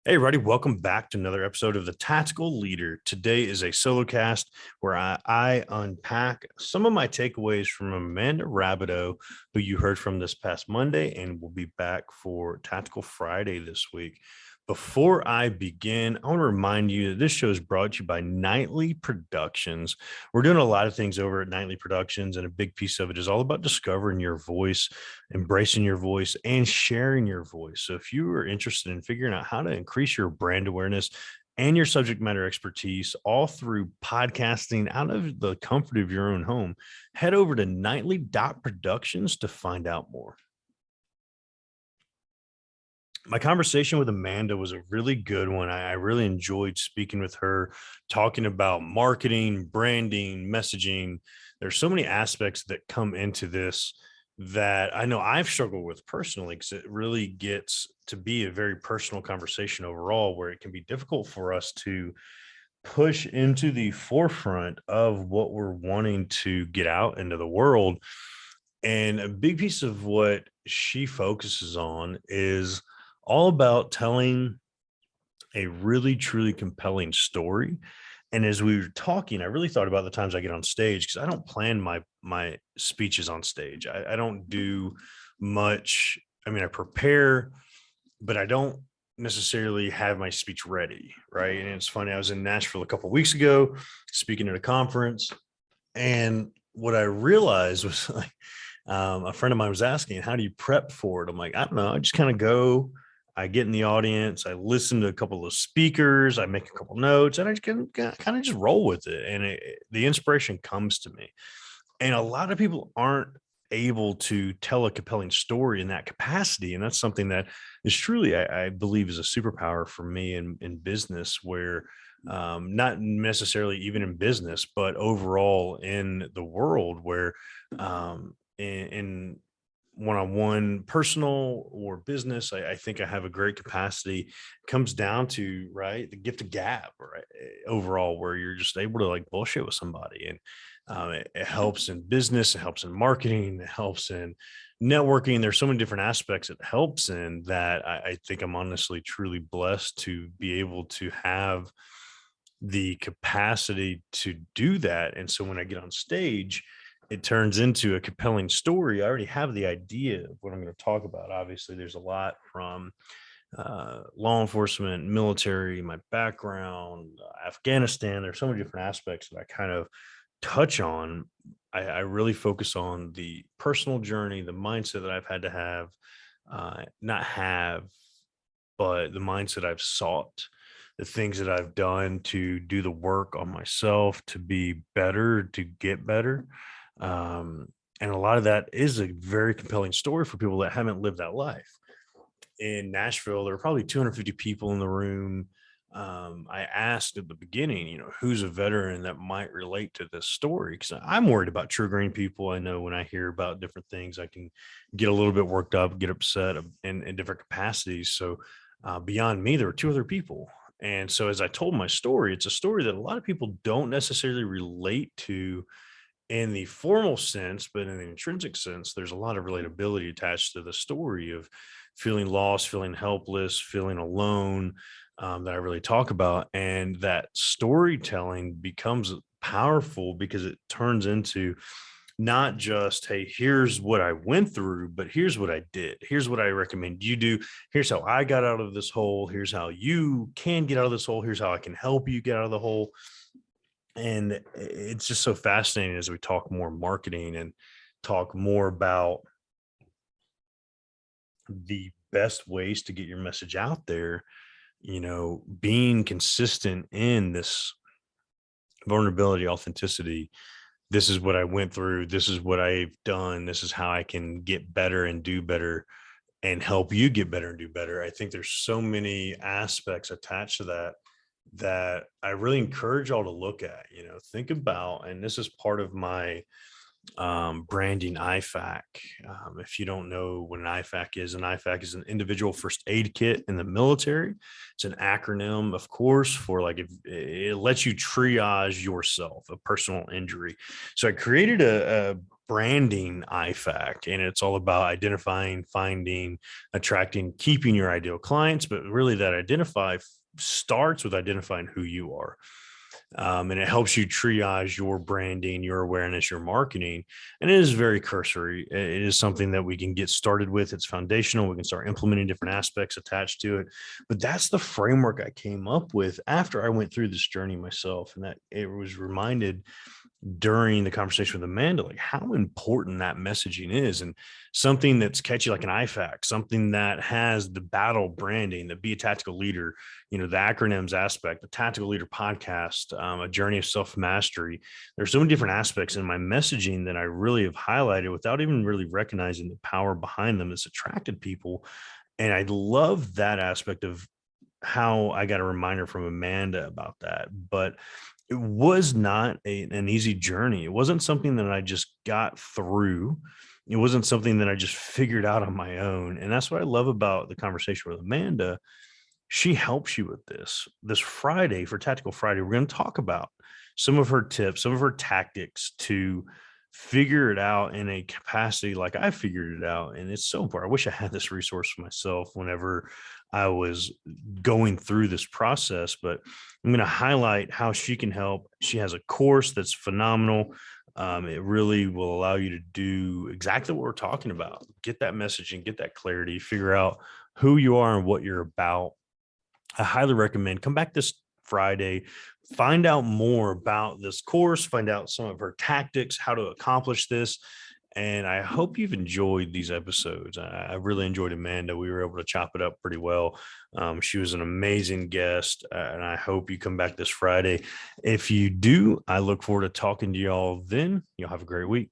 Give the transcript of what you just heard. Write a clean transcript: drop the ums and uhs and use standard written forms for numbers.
Hey, everybody, welcome back to another episode of The Tactical Leader. Today is a solo cast where I unpack some of my takeaways from Amanda Rabideau, who you heard from this past Monday, and we'll be back for Tactical Friday this week. Before I begin, I want to remind you that this show is brought to you by Nightly Productions. We're doing a lot of things over at Nightly Productions, and a big piece of it is all about discovering your voice, embracing your voice, and sharing your voice. So if you are interested in figuring out how to increase your brand awareness and your subject matter expertise all through podcasting out of the comfort of your own home, head over to nightly.productions to find out more. My conversation with Amanda was a really good one. I really enjoyed speaking with her, talking about marketing, branding, messaging. There's so many aspects that come into this that I know I've struggled with personally, because it really gets to be a very personal conversation overall, where it can be difficult for us to push into the forefront of what we're wanting to get out into the world. And a big piece of what she focuses on is all about telling a really truly compelling story. And as we were talking, I really thought about the times I get on stage, because I don't plan my speeches on stage. I don't do much. I mean, I prepare, but I don't necessarily have my speech ready, right? And it's funny, I was in Nashville a couple of weeks ago speaking at a conference, and what I realized was like, a friend of mine was asking, how do you prep for it? I'm like, I don't know. I just kind of go, I get in the audience, I listen to a couple of speakers, I make a couple notes, and I just kind of just roll with it. And the inspiration comes to me. And a lot of people aren't able to tell a compelling story in that capacity. And that's something that is truly, I believe, is a superpower for me in business, where not necessarily even in business, but overall in the world, where in one-on-one personal or business, I think I have a great capacity. It comes down to, right, the gift of gab, right, overall, where you're just able to like bullshit with somebody. And it helps in business, it helps in marketing, it helps in networking. There's so many different aspects it helps in, that I think I'm honestly truly blessed to be able to have the capacity to do that. And so when I get on stage, it turns into a compelling story. I already have the idea of what I'm going to talk about. Obviously, there's a lot from law enforcement, military, my background, Afghanistan. There's so many different aspects that I kind of touch on. I really focus on the personal journey, the mindset that I've had to have, not have, but the mindset I've sought, the things that I've done to do the work on myself to be better, to get better. And a lot of that is a very compelling story for people that haven't lived that life. In Nashville, there were probably 250 people in the room. I asked at the beginning, who's a veteran that might relate to this story? Because I'm worried about triggering people. I know when I hear about different things, I can get a little bit worked up, get upset in different capacities. So beyond me, there were two other people. And so as I told my story, it's a story that a lot of people don't necessarily relate to in the formal sense, but in the intrinsic sense, there's a lot of relatability attached to the story of feeling lost, feeling helpless, feeling alone, that I really talk about. And that storytelling becomes powerful because it turns into not just, hey, here's what I went through, but here's what I did. Here's what I recommend you do. Here's how I got out of this hole. Here's how you can get out of this hole. Here's how I can help you get out of the hole. And it's just so fascinating as we talk more marketing and talk more about the best ways to get your message out there, being consistent in this vulnerability, authenticity. This is what I went through. This is what I've done. This is how I can get better and do better and help you get better and do better. I think there's so many aspects attached to that I really encourage y'all to look at, think about. And this is part of my branding IFAC. If you don't know what an IFAC is, an individual first aid kit in the military. It's an acronym, of course, for like, if it lets you triage yourself, a personal injury. So I created branding IFAC, and it's all about identifying, finding, attracting, keeping your ideal clients. But really, that starts with identifying who you are. And it helps you triage your branding, your awareness, your marketing. And it is very cursory. It is something that we can get started with. It's foundational. We can start implementing different aspects attached to it. But that's the framework I came up with after I went through this journey myself. And that it was reminded during the conversation with Amanda, like how important that messaging is, and something that's catchy like an IFAC, something that has the battle branding, the Be a Tactical Leader, the acronyms aspect, the Tactical Leader podcast, a journey of self mastery. There's so many different aspects in my messaging that I really have highlighted without even really recognizing the power behind them that's attracted people. And I love that aspect of how I got a reminder from Amanda about that. But it was not an easy journey. It wasn't something that I just got through. It wasn't something that I just figured out on my own. And that's what I love about the conversation with Amanda. She helps you with this Friday for Tactical Friday. We're going to talk about some of her tips, some of her tactics to figure it out in a capacity like I figured it out. And it's so important. I wish I had this resource for myself whenever I was going through this process, but I'm going to highlight how she can help. She has a course that's phenomenal. It really will allow you to do exactly what we're talking about. Get that messaging, get that clarity, figure out who you are and what you're about. I highly recommend come back this Friday, find out more about this course, find out some of her tactics, how to accomplish this. And I hope you've enjoyed these episodes. I really enjoyed Amanda. We were able to chop it up pretty well. She was an amazing guest, and I hope you come back this Friday. If you do, I look forward to talking to y'all then. You'll have a great week.